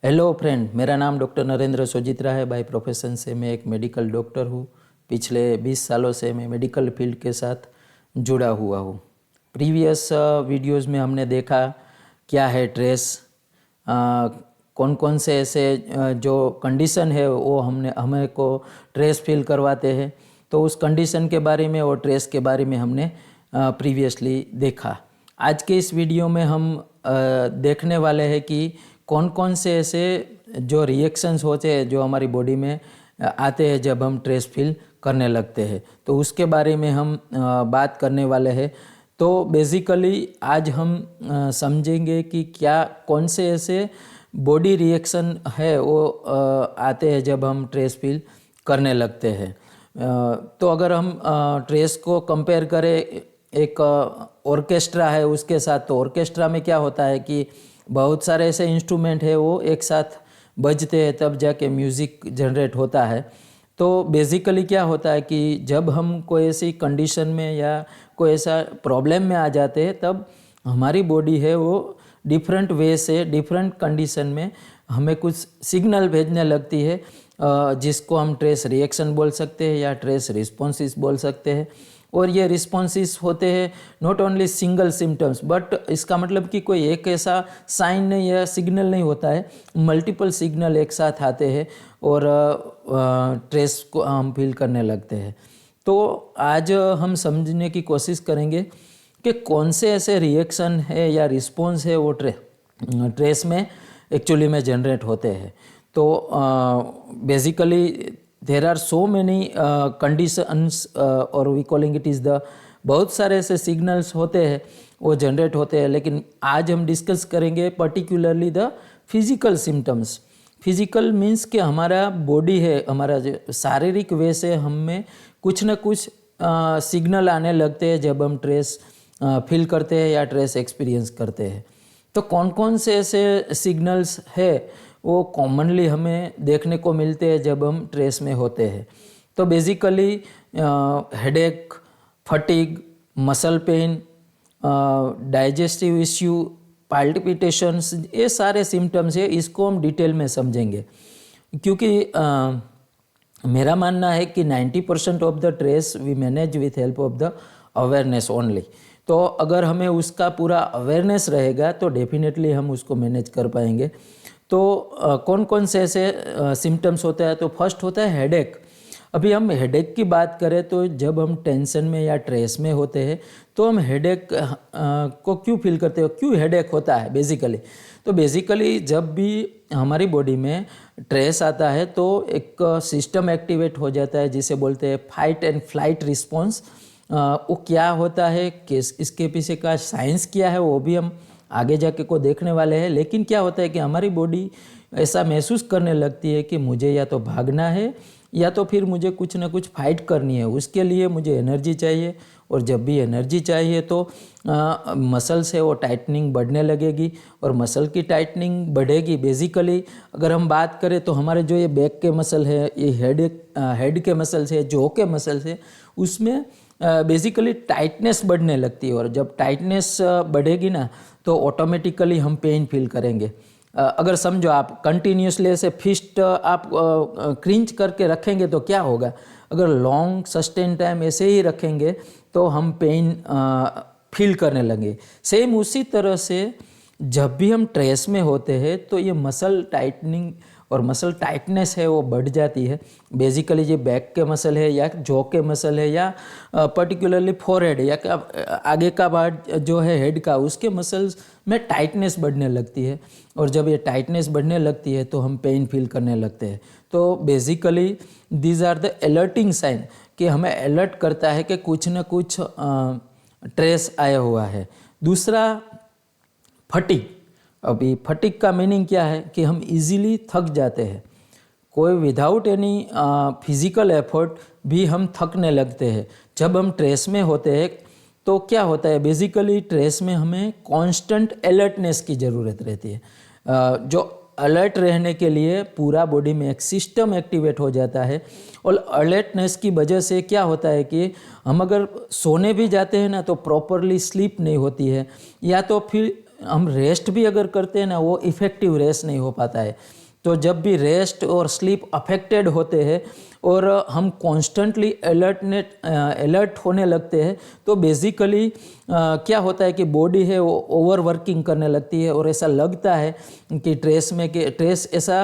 Hello friend, मेरा नाम doctor Narendra Sojitra है। बाय प्रोफेशन से मैं एक मेडिकल डॉक्टर हूँ। पिछले 20 सालों से मैं मेडिकल फील्ड के साथ जुड़ा हुआ हूँ। प्रीवियस वीडियोस में हमने देखा क्या है ट्रेस, कौन कौन से ऐसे जो कंडीशन है वो हमें को ट्रेस फील करवाते हैं। तो उस कंडीशन के बारे में और ट्रेस के बारे में हमने प्रीवियसली देखा। आज के इस वीडियो में हम देखने वाले हैं कि कौन कौन से ऐसे जो रिएक्शंस होते हैं जो हमारी बॉडी में आते हैं जब हम स्ट्रेस फील करने लगते हैं, तो उसके बारे में हम बात करने वाले हैं। तो बेसिकली आज हम समझेंगे कि क्या कौन से ऐसे बॉडी रिएक्शन है वो आते हैं जब हम स्ट्रेस फील करने लगते हैं। तो अगर हम स्ट्रेस को कंपेयर करें एक ऑर्केस्ट्रा है उसके साथ, तो ऑर्केस्ट्रा में क्या होता है कि बहुत सारे ऐसे इंस्ट्रूमेंट है वो एक साथ बजते हैं तब जाके म्यूज़िक जनरेट होता है। तो बेसिकली क्या होता है कि जब हम कोई ऐसी कंडीशन में या कोई ऐसा प्रॉब्लम में आ जाते हैं तब हमारी बॉडी है वो डिफरेंट वे से डिफरेंट कंडीशन में हमें कुछ सिग्नल भेजने लगती है, जिसको हम स्ट्रेस रिएक्शन बोल सकते हैं या स्ट्रेस रिस्पॉन्सेस बोल सकते हैं। और ये रिस्पॉन्सेस होते हैं not only single symptoms, but इसका मतलब कि कोई एक ऐसा साइन नहीं या सिग्नल नहीं होता है, मल्टीपल सिग्नल एक साथ आते हैं और स्ट्रेस को हम फील करने लगते हैं। तो आज हम समझने की कोशिश करेंगे कि कौन से ऐसे रिएक्शन है या रिस्पॉन्स है वो स्ट्रेस में एक्चुअली में जनरेट होते हैं। तो basically there are so many conditions और we calling it is the बहुत सारे ऐसे सिग्नल्स होते हैं वो जनरेट होते हैं, लेकिन आज हम डिस्कस करेंगे particularly the physical symptoms. Physical means कि हमारा बॉडी है, हमारा जो शारीरिक वे से हमें कुछ न कुछ सिग्नल आने लगते हैं जब हम स्ट्रेस फील करते हैं या स्ट्रेस एक्सपीरियंस करते हैं। तो कौन कौन से ऐसे सिग्नल्स है वो कॉमनली हमें देखने को मिलते हैं जब हम स्ट्रेस में होते हैं। तो basically headache, fatigue, muscle pain, digestive issue, palpitations, ये सारे सिम्टम्स है। इसको हम डिटेल में समझेंगे क्योंकि मेरा मानना है कि 90% of the stress we manage with help of the awareness only. तो अगर हमें उसका पूरा अवेयरनेस रहेगा तो डेफिनेटली हम उसको मैनेज कर पाएंगे। तो कौन कौन से ऐसे सिम्टम्स होते हैं, तो फर्स्ट होता है हेडेक। अभी हम हेडेक की बात करें तो जब हम टेंशन में या स्ट्रेस में होते हैं तो हम हेडेक को क्यों फील करते हो, क्यों हेडेक होता है बेसिकली। तो बेसिकली जब भी हमारी बॉडी में स्ट्रेस आता है तो एक सिस्टम एक्टिवेट हो जाता है जिसे बोलते हैं फाइट एंड फ्लाइट रिस्पॉन्स। वो क्या होता है, इसके पीछे का साइंस क्या है वो भी हम आगे जाके को देखने वाले हैं। लेकिन क्या होता है कि हमारी बॉडी ऐसा महसूस करने लगती है कि मुझे या तो भागना है या तो फिर मुझे कुछ ना कुछ फाइट करनी है, उसके लिए मुझे एनर्जी चाहिए। और जब भी एनर्जी चाहिए तो मसल से वो टाइटनिंग बढ़ने लगेगी और मसल की टाइटनिंग बढ़ेगी। बेसिकली अगर हम बात करें तो हमारे जो ये बैक के मसल है, ये हेड के मसल्स है, जो के मसल्स है, उसमें बेसिकली टाइटनेस बढ़ने लगती है। और जब टाइटनेस बढ़ेगी ना तो ऑटोमेटिकली हम पेन फील करेंगे। अगर समझो आप कंटिन्यूसली ऐसे फिस्ट आप क्रिंच करके रखेंगे तो क्या होगा, अगर लॉन्ग सस्टेन टाइम ऐसे ही रखेंगे तो हम पेन फील करने लगेंगे। सेम उसी तरह से जब भी हम स्ट्रेस में होते हैं तो ये मसल टाइटनिंग और मसल टाइटनेस है वो बढ़ जाती है। बेसिकली ये बैक के मसल है या जॉ के मसल है या पर्टिकुलरली फोरहेड या आगे का पार्ट जो है हेड का, उसके मसल्स में टाइटनेस बढ़ने लगती है। और जब ये टाइटनेस बढ़ने लगती है तो हम पेन फील करने लगते हैं। तो basically these are the alerting sign कि हमें अलर्ट करता है कि कुछ न कुछ स्ट्रेस आया हुआ है। दूसरा फटीग। अभी फटीग का मीनिंग क्या है कि हम इजीली थक जाते हैं, कोई विदाउट एनी फिजिकल एफर्ट भी हम थकने लगते हैं। जब हम स्ट्रेस में होते हैं तो क्या होता है, बेसिकली स्ट्रेस में हमें कांस्टेंट अलर्टनेस की ज़रूरत रहती है। जो अलर्ट रहने के लिए पूरा बॉडी में एक सिस्टम एक्टिवेट हो जाता है। और अलर्टनेस की वजह से क्या होता है कि हम अगर सोने भी जाते हैं ना तो प्रॉपरली स्लीप नहीं होती है, या तो फिर हम रेस्ट भी अगर करते हैं ना, वो इफ़ेक्टिव रेस्ट नहीं हो पाता है। तो जब भी रेस्ट और स्लीप अफेक्टेड होते हैं और हम कॉन्स्टेंटली अलर्ट होने लगते हैं, तो बेसिकली क्या होता है कि बॉडी है वो ओवर वर्किंग करने लगती है और ऐसा लगता है कि स्ट्रेस ऐसा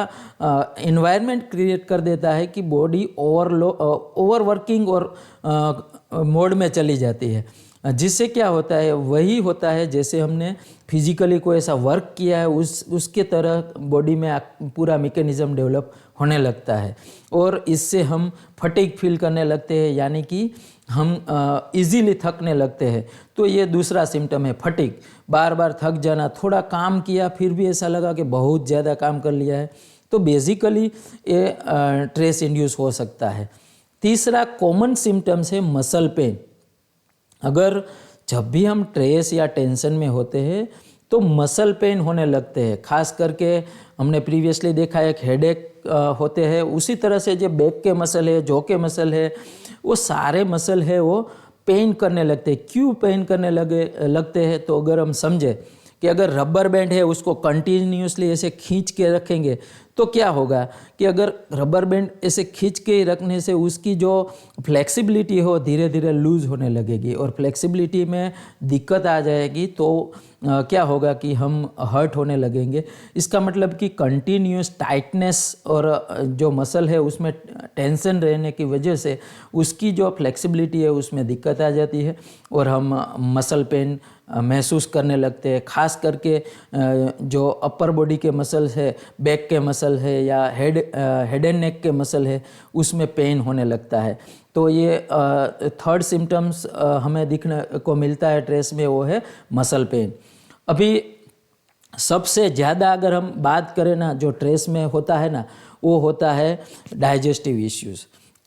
इन्वायरमेंट क्रिएट कर देता है कि बॉडी ओवर वर्किंग और मोड में चली जाती है, जिससे क्या होता है, वही होता है जैसे हमने फिजिकली कोई ऐसा वर्क किया है उसके तरह बॉडी में पूरा मैकेनिज्म डेवलप होने लगता है और इससे हम फटीग फील करने लगते हैं, यानी कि हम इजीली थकने लगते हैं। तो ये दूसरा सिम्टम है फटीग, बार बार थक जाना। थोड़ा काम किया फिर भी ऐसा लगा कि बहुत ज़्यादा काम कर लिया है, तो बेसिकली ये स्ट्रेस इंड्यूस हो सकता है। तीसरा कॉमन सिम्टम्स है मसल पेन। अगर जब भी हम स्ट्रेस या टेंशन में होते हैं तो मसल पेन होने लगते हैं, खास करके हमने प्रीवियसली देखा एक हेडेक होते हैं, उसी तरह से जो बैक के मसल है, जॉ के मसल है, वो सारे मसल है वो पेन करने लगते हैं। क्यों पेन करने लगते हैं? तो अगर हम समझे कि अगर रबर बैंड है उसको कंटिन्यूसली ऐसे खींच के रखेंगे तो क्या होगा कि अगर रबर बैंड ऐसे खींच के रखने से उसकी जो फ्लेक्सिबिलिटी हो धीरे धीरे लूज़ होने लगेगी और फ्लेक्सिबिलिटी में दिक्कत आ जाएगी, तो क्या होगा कि हम हर्ट होने लगेंगे। इसका मतलब कि कंटिन्यूस टाइटनेस और जो मसल है उसमें टेंशन रहने की वजह से उसकी जो फ्लेक्सिबिलिटी है उसमें दिक्कत आ जाती है और हम मसल पेन महसूस करने लगते हैं। खास करके जो अपर बॉडी के मसल्स है, बैक के मसल है या हेड एंड नेक के मसल है, उसमें पेन होने लगता है। तो ये थर्ड सिम्टम्स हमें दिखने को मिलता है स्ट्रेस में, वो है मसल पेन। अभी सबसे ज़्यादा अगर हम बात करें ना जो स्ट्रेस में होता है ना, वो होता है डाइजेस्टिव इश्यूज़।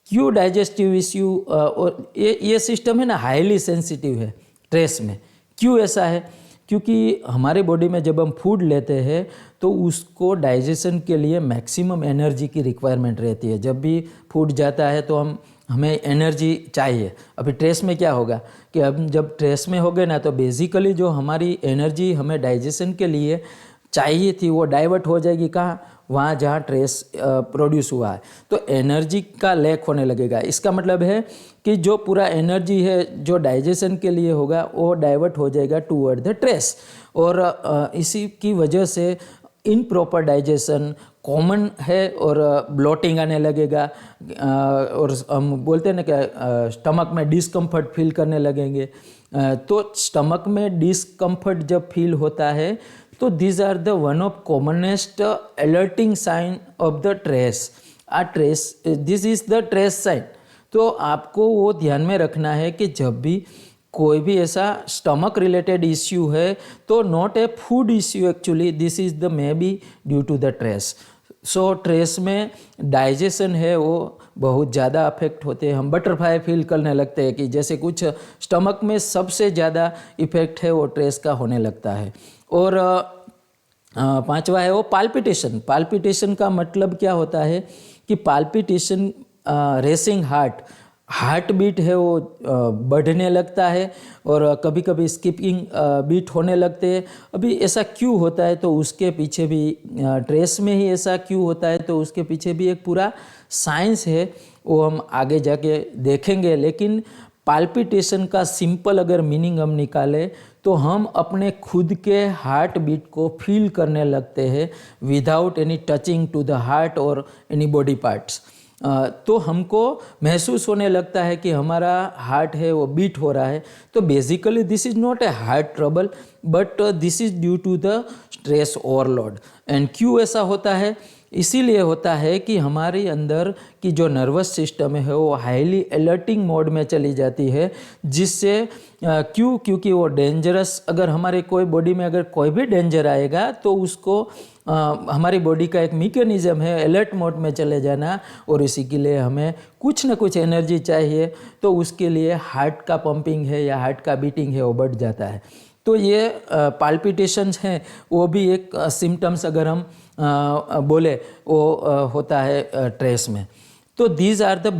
क्यों डाइजेस्टिव इश्यू? और ये सिस्टम है ना हाईली सेंसिटिव है स्ट्रेस में। क्यों ऐसा है? क्योंकि हमारे बॉडी में जब हम फूड लेते हैं तो उसको डाइजेशन के लिए मैक्सिमम एनर्जी की रिक्वायरमेंट रहती है। जब भी फूड जाता है तो हमें एनर्जी चाहिए। अभी स्ट्रेस में क्या होगा कि अब जब स्ट्रेस में हो गए ना, तो बेसिकली जो हमारी एनर्जी हमें डाइजेशन के लिए चाहिए थी वो डाइवर्ट हो जाएगी कहाँ? वहाँ जहाँ स्ट्रेस प्रोड्यूस हुआ है, तो एनर्जी का लैक होने लगेगा। इसका मतलब है कि जो पूरा एनर्जी है जो डाइजेशन के लिए होगा वो डाइवर्ट हो जाएगा टूवर्ड द स्ट्रेस, और इसी की वजह से इनप्रॉपर डाइजेशन कॉमन है और ब्लोटिंग आने लगेगा, और हम बोलते हैं ना कि स्टमक में डिस्कम्फर्ट फील करने लगेंगे। तो स्टमक में डिस्कम्फर्ट जब फील होता है तो these are the one of commonest alerting sign of the stress. This is the stress sign. तो आपको वो ध्यान में रखना है कि जब भी कोई भी ऐसा स्टमक रिलेटेड इश्यू है तो not a food issue actually, this is the maybe due to the stress. So stress में डाइजेशन है वो बहुत ज़्यादा अफेक्ट होते हैं। हम बटरफ्लाई फील करने लगते हैं कि जैसे कुछ स्टमक में सबसे ज़्यादा इफेक्ट है वो स्ट्रेस का होने लगता है। और पांचवा है वो पाल्पिटेशन। पाल्पिटेशन का मतलब क्या होता है कि पाल्पिटेशन रेसिंग हार्ट बीट है वो बढ़ने लगता है और कभी कभी स्किपिंग बीट होने लगते हैं। अभी ऐसा क्यों होता है? तो उसके पीछे भी स्ट्रेस में ही ऐसा क्यों होता है, तो उसके पीछे भी एक पूरा साइंस है, वो हम आगे जाके देखेंगे। लेकिन पाल्पिटेशन का सिंपल अगर मीनिंग हम निकालें तो हम अपने खुद के हार्ट बीट को फील करने लगते हैं without any touching to the heart और एनी बॉडी पार्ट्स। तो हमको महसूस होने लगता है कि हमारा हार्ट है वो बीट हो रहा है। तो basically this is not a heart trouble but this is due to the stress overload. And क्यों ऐसा होता है? इसीलिए होता है कि हमारे अंदर की जो नर्वस सिस्टम है वो हाईली अलर्टिंग मोड में चली जाती है, जिससे क्योंकि वो डेंजरस, अगर हमारे कोई बॉडी में अगर कोई भी डेंजर आएगा तो उसको हमारी बॉडी का एक मैकेनिज्म है अलर्ट मोड में चले जाना, और इसी के लिए हमें कुछ ना कुछ एनर्जी चाहिए, तो उसके लिए हार्ट का पंपिंग है या हार्ट का बीटिंग है वो बढ़ जाता है। तो ये पाल्पिटेशंस हैं, वो भी एक सिम्टम्स अगर हम बोले वो होता है स्ट्रेस में। तो this are the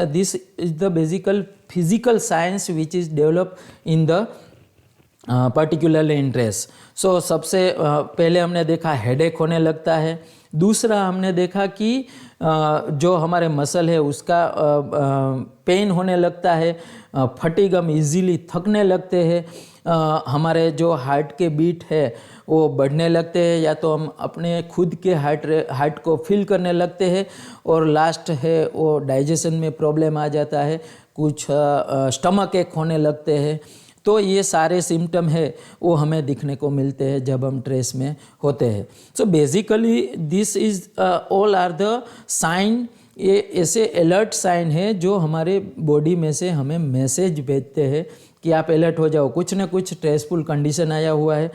this is the basical physical science which is develop in the particularly in stress. So सबसे पहले हमने देखा हेडेक होने लगता है। दूसरा हमने देखा कि जो हमारे मसल है उसका पेन होने लगता है, फटीग, हम इजीली थकने लगते हैं, हमारे जो हार्ट के बीट है वो बढ़ने लगते हैं, या तो हम अपने खुद के हार्ट को फील करने लगते हैं, और लास्ट है वो डाइजेशन में प्रॉब्लम आ जाता है, कुछ स्टमक एक होने लगते हैं। तो ये सारे सिम्टम है वो हमें दिखने को मिलते हैं जब हम स्ट्रेस में होते हैं। So basically this is all are the sign. ये ऐसे अलर्ट साइन है जो हमारे बॉडी में से हमें मैसेज भेजते हैं कि आप अलर्ट हो जाओ, कुछ ना कुछ स्ट्रेसफुल कंडीशन आया हुआ है।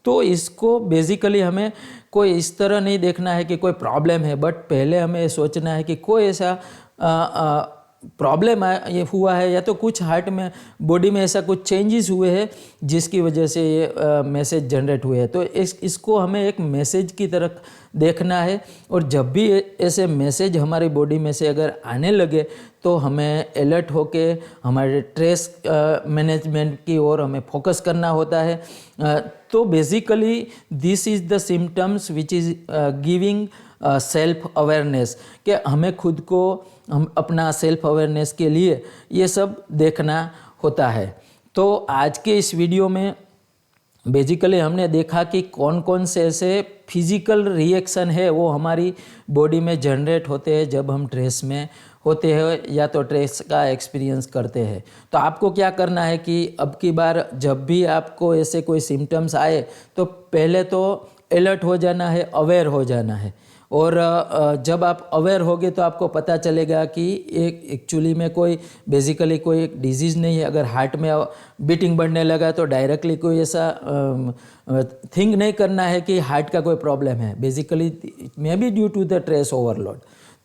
तो इसको बेसिकली हमें कोई इस तरह नहीं देखना है कि कोई प्रॉब्लम है, बट पहले हमें सोचना है कि कोई ऐसा प्रॉब्लम ये हुआ है, या तो कुछ हार्ट में बॉडी में ऐसा कुछ चेंजेस हुए हैं जिसकी वजह से ये मैसेज जनरेट हुए हैं। तो इसको हमें एक मैसेज की तरह देखना है, और जब भी ऐसे मैसेज हमारी बॉडी में से अगर आने लगे तो हमें अलर्ट होके हमारे स्ट्रेस मैनेजमेंट की ओर हमें फोकस करना होता है। तो basically this is the symptoms which is giving self awareness, कि हमें खुद को हम अपना सेल्फ अवेयरनेस के लिए ये सब देखना होता है। तो आज के इस वीडियो में बेसिकली हमने देखा कि कौन कौन से ऐसे फिजिकल रिएक्शन है वो हमारी बॉडी में जनरेट होते हैं जब हम स्ट्रेस में होते हैं या तो स्ट्रेस का एक्सपीरियंस करते हैं। तो आपको क्या करना है कि अब की बार जब भी आपको ऐसे कोई सिम्टम्स आए तो पहले तो अलर्ट हो जाना है, अवेयर हो जाना है। और जब आप अवेयर होगे तो आपको पता चलेगा कि एक एक्चुअली में कोई बेसिकली कोई एक डिजीज़ नहीं है। अगर हार्ट में बीटिंग बढ़ने लगा तो डायरेक्टली कोई ऐसा थिंक नहीं करना है कि हार्ट का कोई प्रॉब्लम है, basically maybe due to the stress overload.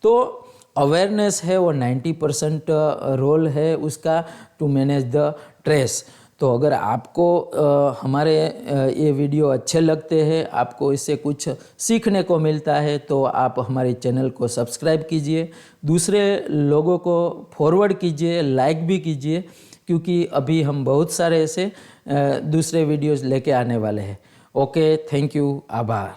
तो अवेयरनेस है वो 90% रोल है उसका टू मैनेज द स्ट्रेस। तो अगर आपको हमारे ये वीडियो अच्छे लगते हैं, आपको इससे कुछ सीखने को मिलता है, तो आप हमारे चैनल को सब्सक्राइब कीजिए, दूसरे लोगों को फॉरवर्ड कीजिए, लाइक भी कीजिए, क्योंकि अभी हम बहुत सारे ऐसे दूसरे वीडियोस लेके आने वाले हैं। ओके, थैंक यू, आभार।